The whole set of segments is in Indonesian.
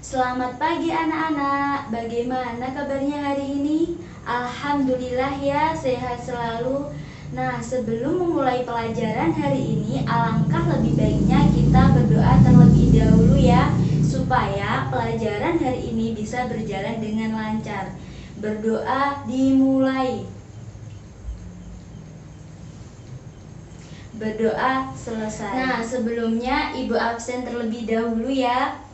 Selamat pagi anak-anak, bagaimana kabarnya hari ini? Alhamdulillah ya, sehat selalu. Nah, sebelum memulai pelajaran hari ini, alangkah lebih baiknya kita berdoa terlebih dahulu ya, supaya pelajaran hari ini bisa berjalan dengan lancar. Berdoa dimulai. Berdoa selesai. Nah, sebelumnya Ibu absen terlebih dahulu ya.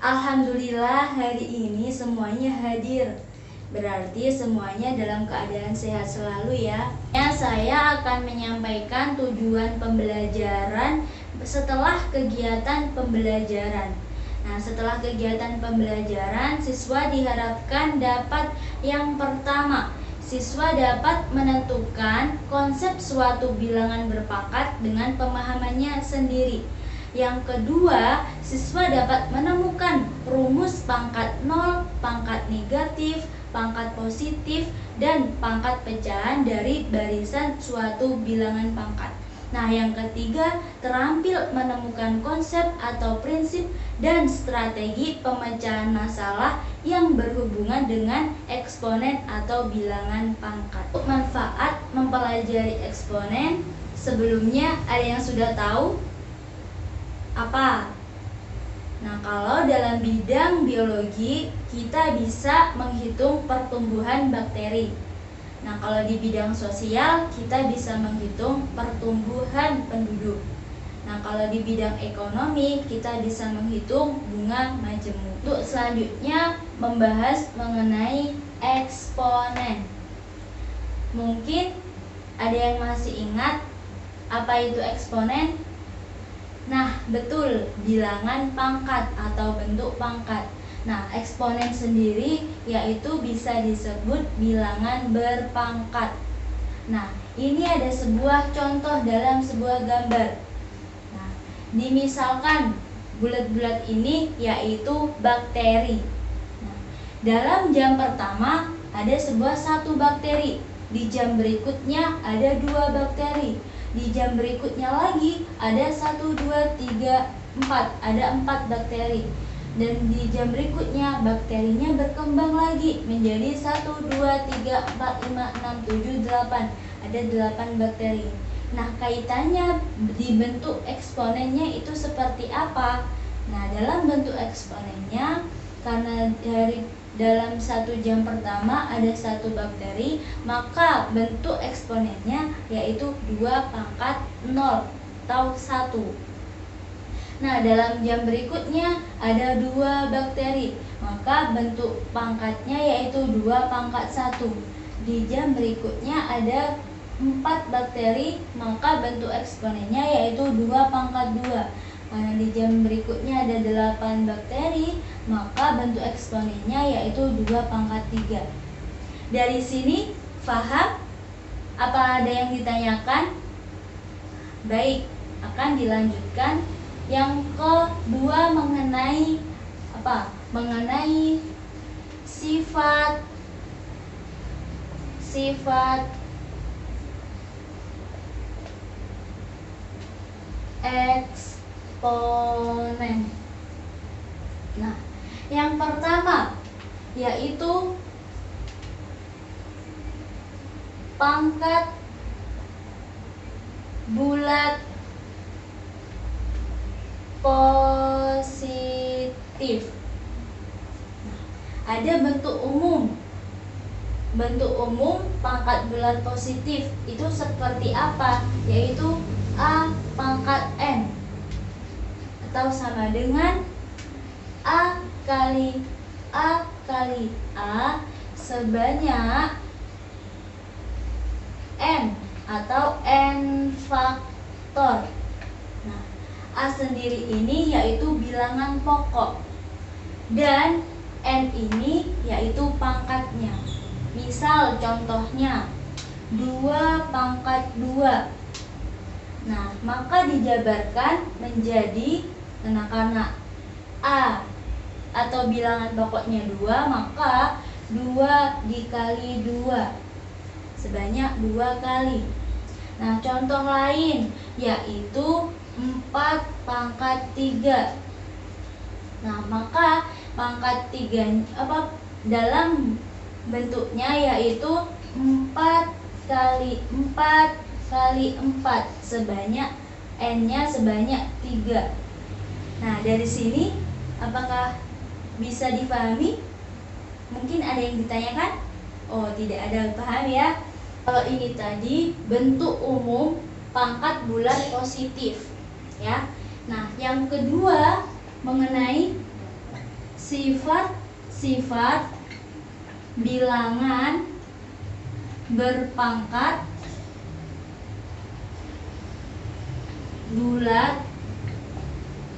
Alhamdulillah hari ini semuanya hadir. Berarti semuanya dalam keadaan sehat selalu ya. Saya akan menyampaikan tujuan pembelajaran setelah kegiatan pembelajaran. Nah, setelah kegiatan pembelajaran, siswa diharapkan dapat yang pertama, siswa dapat menentukan konsep suatu bilangan berpangkat dengan pemahamannya sendiri. Yang kedua, siswa dapat menemukan rumus pangkat 0, pangkat negatif, pangkat positif, dan pangkat pecahan dari barisan suatu bilangan pangkat. Nah, yang ketiga, terampil menemukan konsep atau prinsip dan strategi pemecahan masalah yang berhubungan dengan eksponen atau bilangan pangkat. Manfaat mempelajari eksponen, sebelumnya ada yang sudah tahu? Apa? Nah, kalau dalam bidang biologi kita bisa menghitung pertumbuhan bakteri. Nah, kalau di bidang sosial kita bisa menghitung pertumbuhan penduduk. Nah, kalau di bidang ekonomi kita bisa menghitung bunga majemuk. Untuk selanjutnya membahas mengenai eksponen. Mungkin ada yang masih ingat apa itu eksponen? Nah, betul, bilangan pangkat atau bentuk pangkat. Nah, eksponen sendiri yaitu bisa disebut bilangan berpangkat. Nah, ini ada sebuah contoh dalam sebuah gambar. Nah, dimisalkan bulat-bulat ini yaitu bakteri. Nah, dalam jam pertama ada satu bakteri. Di jam berikutnya ada 2 bakteri. Di jam berikutnya lagi ada 1, 2, 3, 4. Ada 4 bakteri. Dan di jam berikutnya bakterinya berkembang lagi menjadi 1, 2, 3, 4, 5, 6, 7, 8. Ada 8 bakteri. Nah, kaitannya di bentuk eksponennya itu seperti apa? Nah, dalam bentuk eksponennya, karena dalam 1 jam pertama ada 1 bakteri, maka bentuk eksponennya yaitu 2 pangkat 0 atau 1. Nah, dalam jam berikutnya ada 2 bakteri, maka bentuk pangkatnya yaitu 2 pangkat 1. Di jam berikutnya ada 4 bakteri, maka bentuk eksponennya yaitu 2 pangkat 2. Karena di jam berikutnya ada 8 bakteri, maka bentuk eksponennya yaitu 2 pangkat 3. Dari sini paham? Apa ada yang ditanyakan? Baik, akan dilanjutkan. Yang kedua mengenai apa? Mengenai sifat eksponen. Nah, yang pertama yaitu pangkat bulat positif. Nah, ada bentuk umum. Bentuk umum pangkat bulat positif itu seperti apa? Yaitu A pangkat N, atau sama dengan A kali A kali A sebanyak N atau N faktor. Nah, A sendiri ini yaitu bilangan pokok dan N ini yaitu pangkatnya. Misal contohnya 2 pangkat 2. Nah, maka dijabarkan menjadi, karena A atau bilangan pokoknya 2, maka 2 dikali 2 sebanyak 2 kali. Nah, contoh lain yaitu 4 pangkat 3. Nah, maka pangkat 3 dalam bentuknya yaitu 4 kali 4 kali 4 sebanyak N-nya sebanyak 3. Nah, dari sini apakah bisa dipahami? Mungkin ada yang ditanyakan? Oh, tidak ada yang paham ya. Kalau ini tadi bentuk umum pangkat bulat positif ya. Nah, yang kedua mengenai sifat-sifat bilangan berpangkat bulat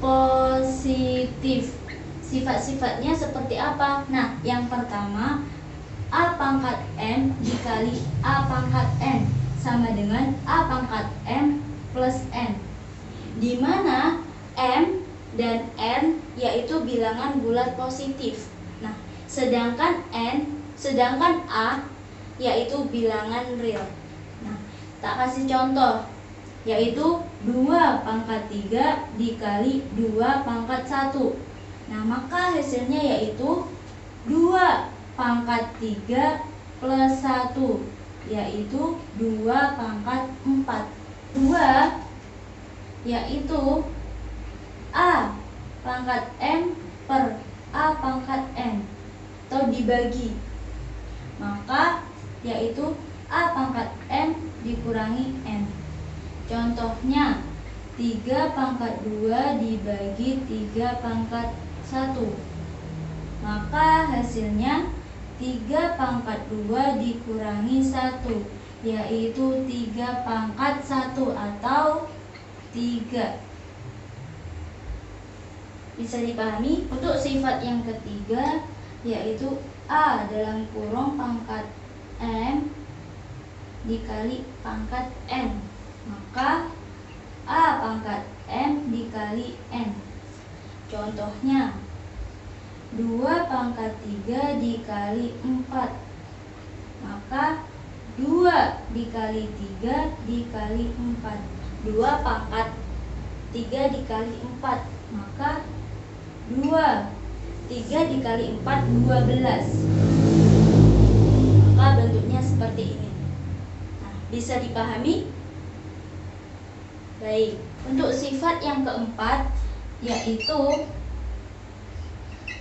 positif. Sifat-sifatnya seperti apa? Nah, yang pertama, A pangkat M dikali A pangkat N sama dengan A pangkat M plus N, di mana M dan N yaitu bilangan bulat positif. Nah, sedangkan A yaitu bilangan real. Nah, tak kasih contoh, yaitu 2 pangkat 3 dikali 2 pangkat 1. Nah, maka hasilnya yaitu 2 pangkat 3 plus 1, yaitu 2 pangkat 4. 2 yaitu A pangkat M per A pangkat N, atau dibagi, maka yaitu A pangkat M dikurangi N. Contohnya 3 pangkat 2 dibagi 3 pangkat 1, maka hasilnya 3 pangkat 2 dikurangi 1, yaitu 3 pangkat 1 atau 3. Bisa dipahami? Untuk sifat yang ketiga yaitu A dalam kurung pangkat M dikali pangkat N, maka A pangkat M dikali N. Contohnya 2 pangkat 3 dikali 4, maka 2 dikali 3 dikali 4. 2 pangkat 3 dikali 4, maka 3 dikali 4 12. Maka bentuknya seperti ini. Nah, bisa dipahami? Baik, untuk sifat yang keempat yaitu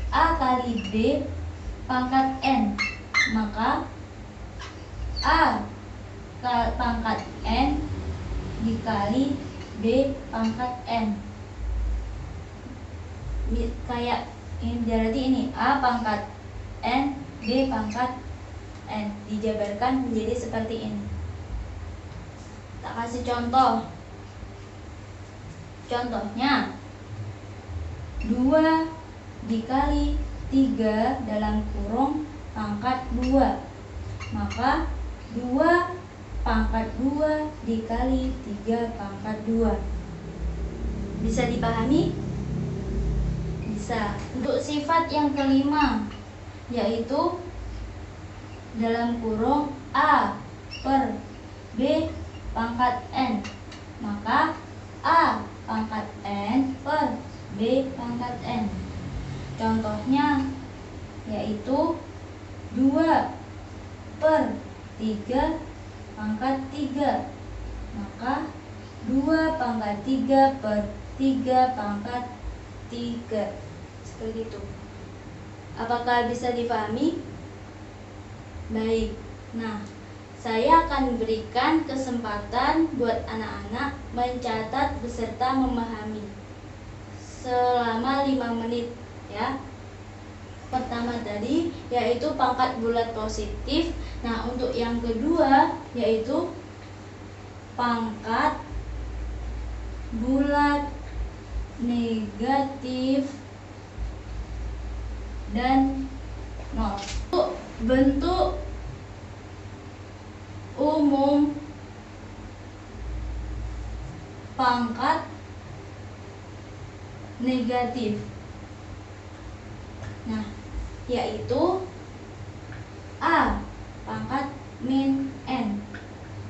A kali B pangkat N, maka A pangkat N dikali B pangkat N. Kayak ini, berarti ini A pangkat N, B pangkat N, dijabarkan menjadi seperti ini. Tak kasih contoh. Contohnya 2 dikali 3 dalam kurung pangkat 2, maka 2 pangkat 2 dikali 3 pangkat 2. Bisa dipahami? Bisa. Untuk sifat yang kelima yaitu dalam kurung A per B pangkat N, maka A pangkat N per B pangkat N. Contohnya yaitu 2 per 3 pangkat 3, maka 2 pangkat 3 per 3 pangkat 3. Seperti itu. Apakah bisa dipahami? Baik. Nah, saya akan berikan kesempatan buat anak-anak mencatat beserta memahami selama 5 menit ya. Pertama tadi yaitu pangkat bulat positif. Nah, untuk yang kedua yaitu pangkat bulat negatif dan nol. Untuk bentuk umum pangkat negatif, nah, yaitu A pangkat min N,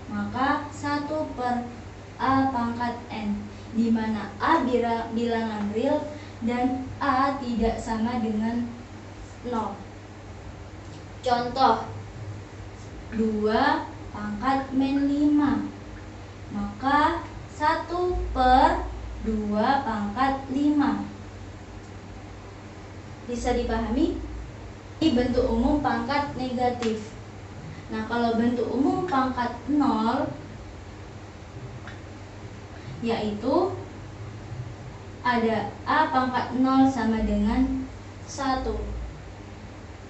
maka 1 per A pangkat N, di mana A bilangan real dan A tidak sama dengan 0. Contoh 2 pangkat min 5, maka 1/2 pangkat 5. Bisa dipahami? Ini bentuk umum pangkat negatif. Nah, kalau bentuk umum pangkat 0 yaitu ada A pangkat 0 sama dengan 1.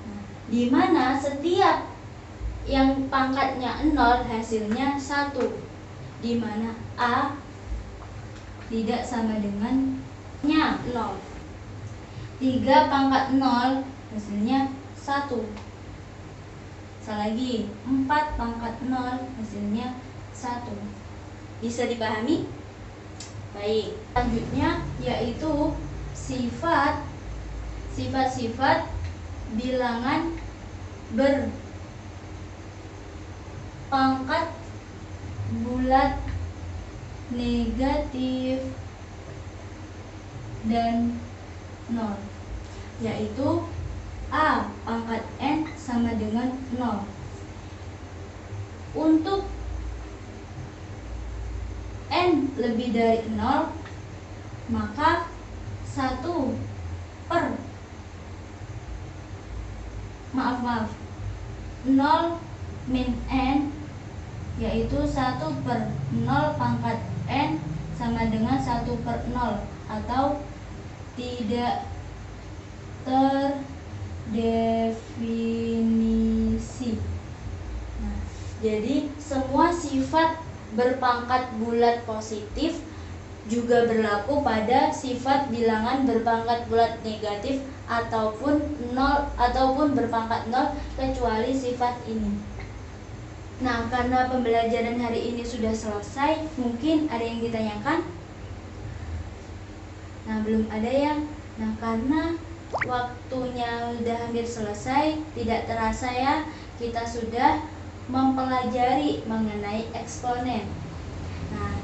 Nah, di mana setiap yang pangkatnya 0 hasilnya 1, di mana A tidak sama dengan 0. 3 pangkat 0 hasilnya 1. Lagi 4 pangkat 0 hasilnya 1. Bisa dipahami? Baik, selanjutnya yaitu sifat-sifat bilangan berpangkat bulat, negatif, dan 0, yaitu A pangkat N sama dengan 0. Untuk N lebih dari 0, maka 1 per 0 min N, yaitu 1/0 pangkat N sama dengan 1/0 atau tidak terdefinisi. Nah, jadi semua sifat berpangkat bulat positif juga berlaku pada sifat bilangan berpangkat bulat negatif ataupun 0 ataupun berpangkat 0 kecuali sifat ini. Nah, karena pembelajaran hari ini sudah selesai, mungkin ada yang ditanyakan? Nah, belum ada ya. Nah, karena waktunya sudah hampir selesai, tidak terasa ya, kita sudah mempelajari mengenai eksponen. Nah,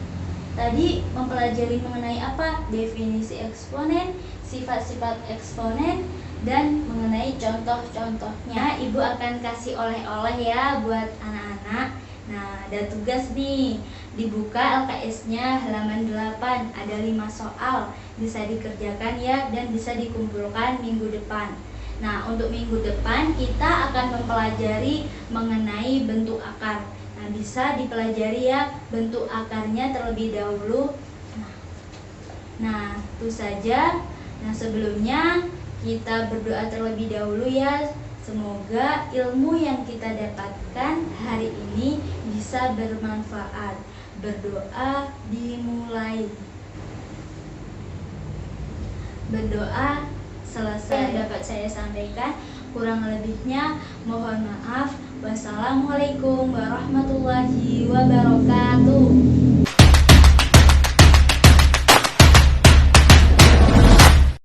tadi mempelajari mengenai apa? Definisi eksponen, sifat-sifat eksponen, dan mengenai contoh-contohnya. Ibu akan kasih oleh-oleh ya buat anak-anak. Nah, ada tugas nih, dibuka LKS-nya halaman 8, ada 5 soal, bisa dikerjakan ya, dan bisa dikumpulkan minggu depan. Nah, untuk minggu depan kita akan mempelajari mengenai bentuk akar. Nah, bisa dipelajari ya bentuk akarnya terlebih dahulu. Nah, itu saja. Nah, sebelumnya kita berdoa terlebih dahulu ya. Semoga ilmu yang kita dapatkan hari ini bisa bermanfaat. Berdoa dimulai. Berdoa selesai dapat saya sampaikan. Kurang lebihnya mohon maaf. Wassalamualaikum warahmatullahi wabarakatuh.